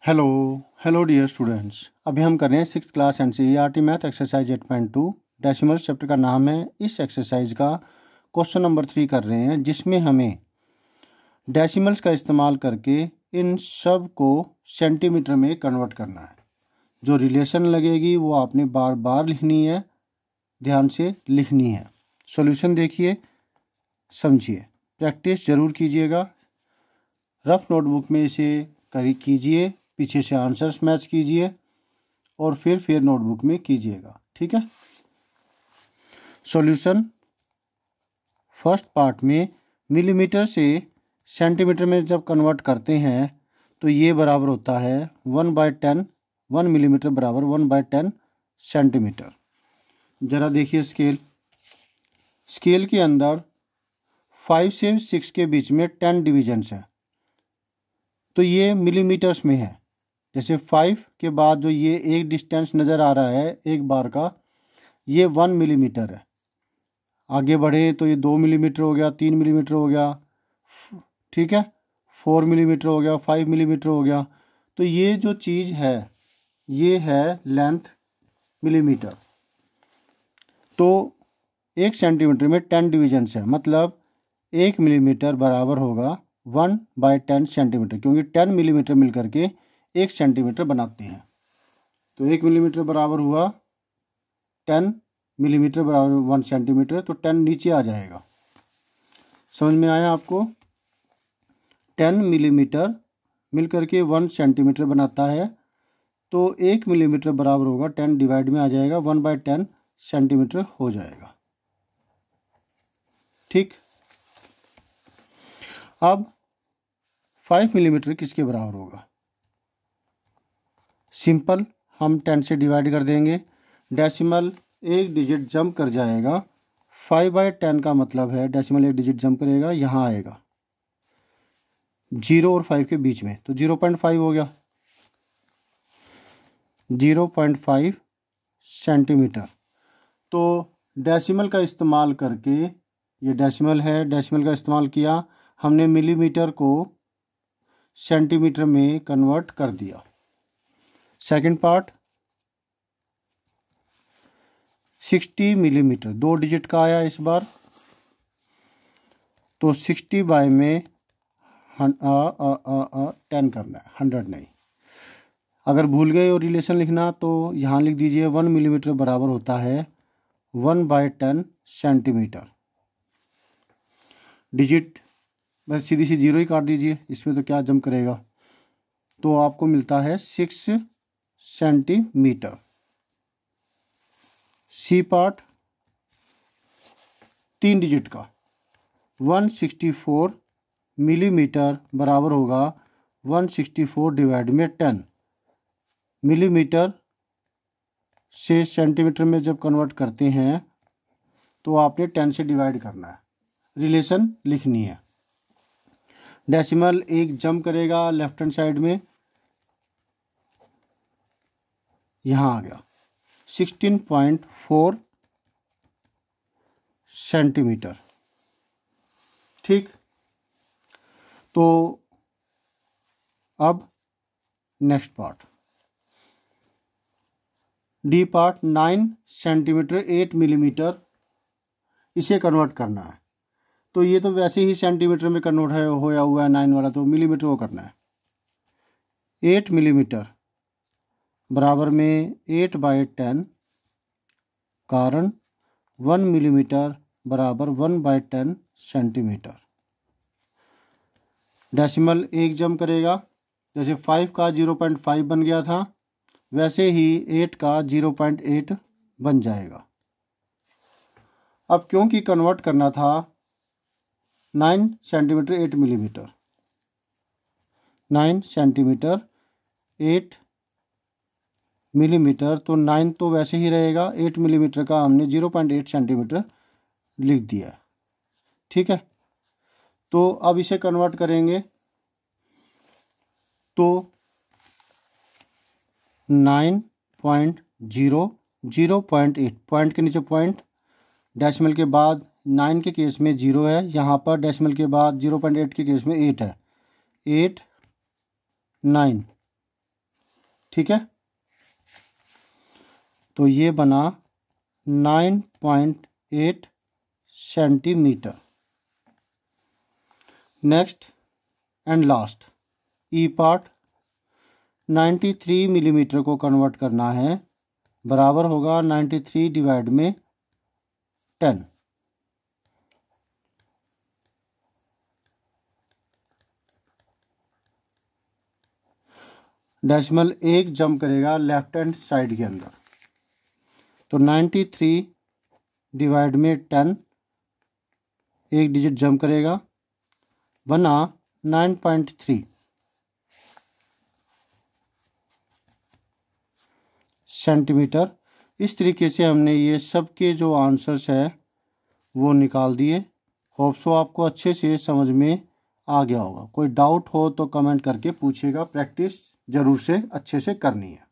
Hello hello dear students. अभी हम कर रहे हैं 6th class NCERT math exercise 8.2 decimals chapter का नाम है। इस एक्सरसाइज का क्वेश्चन नंबर 3 कर रहे हैं, जिसमें हमें डेसिमल्स का इस्तेमाल करके इन सब को सेंटीमीटर में कन्वर्ट करना है। जो रिलेशन लगेगी वो आपने बार बार लिखनी है, ध्यान से लिखनी है। सॉल्यूशन देखिए, समझिए, प्रैक्टिस ज़रूर कीजिएगा। रफ नोटबुक में इसे कीजिए, पीछे से आंसर्स मैच कीजिए और फिर नोटबुक में कीजिएगा, ठीक है। सॉल्यूशन फर्स्ट पार्ट में मिलीमीटर से सेंटीमीटर में जब कन्वर्ट करते हैं तो ये बराबर होता है 1/10। 1 मिलीमीटर बराबर 1/10 सेंटीमीटर। ज़रा देखिए स्केल के अंदर 5 से 6 के बीच में 10 डिविजन्स है, तो ये मिलीमीटर्स में है। जैसे 5 के बाद जो ये एक डिस्टेंस नज़र आ रहा है एक बार का, ये 1 मिलीमीटर है। आगे बढ़े तो ये 2 मिलीमीटर हो गया, 3 मिलीमीटर हो गया, ठीक है, 4 मिलीमीटर हो गया, 5 मिलीमीटर हो गया। तो ये जो चीज़ है ये है लेंथ मिलीमीटर। तो 1 सेंटीमीटर में 10 डिविजन्स है, मतलब 1 मिलीमीटर बराबर होगा 1/10 सेंटीमीटर, क्योंकि 10 मिलीमीटर मिल करके 1 सेंटीमीटर बनाते हैं। तो 1 मिलीमीटर बराबर हुआ 10 मिलीमीटर बराबर 1 सेंटीमीटर, तो 10 नीचे आ जाएगा। समझ में आया आपको? 10 मिलीमीटर मिल करके 1 सेंटीमीटर बनाता है, तो 1 मिलीमीटर बराबर होगा 10 डिवाइड में आ जाएगा 1/10 सेंटीमीटर हो जाएगा, ठीक। अब 5 मिलीमीटर किसके बराबर होगा? सिंपल, हम 10 से डिवाइड कर देंगे, डेसिमल एक डिजिट जंप कर जाएगा। 5/10 का मतलब है डेसिमल एक डिजिट जंप करेगा, यहाँ आएगा 0 और 5 के बीच में, तो 0.5 हो गया, 0.5 सेंटीमीटर। तो डेसिमल का इस्तेमाल करके, ये डेसिमल है, डेसिमल का इस्तेमाल किया हमने, मिलीमीटर को सेंटीमीटर में कन्वर्ट कर दिया। सेकंड पार्ट 60 मिलीमीटर, 2 डिजिट का आया इस बार, तो 60 बाय में 10 करना है, 100 नहीं। अगर भूल गए और रिलेशन लिखना तो यहाँ लिख दीजिए 1 मिलीमीटर बराबर होता है 1/10 सेंटीमीटर। डिजिट बस सीधी सी 0 ही काट दीजिए, इसमें तो क्या जंप करेगा, तो आपको मिलता है 6 सेंटीमीटर। सी पार्ट 3 डिजिट का 164 मिलीमीटर बराबर होगा 164 डिवाइड में 10। मिलीमीटर से सेंटीमीटर में जब कन्वर्ट करते हैं तो आपने 10 से डिवाइड करना है, रिलेशन लिखनी है। डेसिमल एक जंप करेगा लेफ्ट हैंड साइड में, यहाँ आ गया 16.4 सेंटीमीटर, ठीक। तो अब next part D part 9 centimetre 8 millimetre, इसे कन्वर्ट करना है। तो ये तो वैसे ही सेंटीमीटर में कन्वर्ट होया हुआ है 9 वाला, तो मिलीमीटर को करना है। 8 मिलीमीटर बराबर में 8/10, कारण 1 मिलीमीटर बराबर 1/10 सेंटीमीटर। डेसिमल एक जंप करेगा, जैसे 5 का 0.5 बन गया था, वैसे ही 8 का 0.8 बन जाएगा। अब क्योंकि कन्वर्ट करना था 9 सेंटीमीटर 8 मिलीमीटर, 9 सेंटीमीटर 8 मिलीमीटर, तो 9 तो वैसे ही रहेगा, 8 मिलीमीटर का हमने 0.8 सेंटीमीटर लिख दिया, ठीक है। तो अब इसे कन्वर्ट करेंगे, तो 9.0 0.8, पॉइंट के नीचे पॉइंट, डेसिमल के बाद 9 के केस में 0 है, यहाँ पर डेसिमल के बाद 0.8 के केस में 8 है, 8 9 ठीक है, तो ये बना 9.8 centimetre. Next and last E part, 93 millimetre को कन्वर्ट करना है, बराबर होगा 93 डिवाइड में 10। डेसिमल एक जंप करेगा लेफ्ट हैंड साइड के अंदर, तो 93 डिवाइड में 10, एक डिजिट जंप करेगा, बना 9.3 सेंटीमीटर। इस तरीके से हमने ये सब के जो आंसर्स है वो निकाल दिए। होप सो आपको अच्छे से समझ में आ गया होगा। कोई डाउट हो तो कमेंट करके पूछिएगा, प्रैक्टिस ज़रूर से अच्छे से करनी है।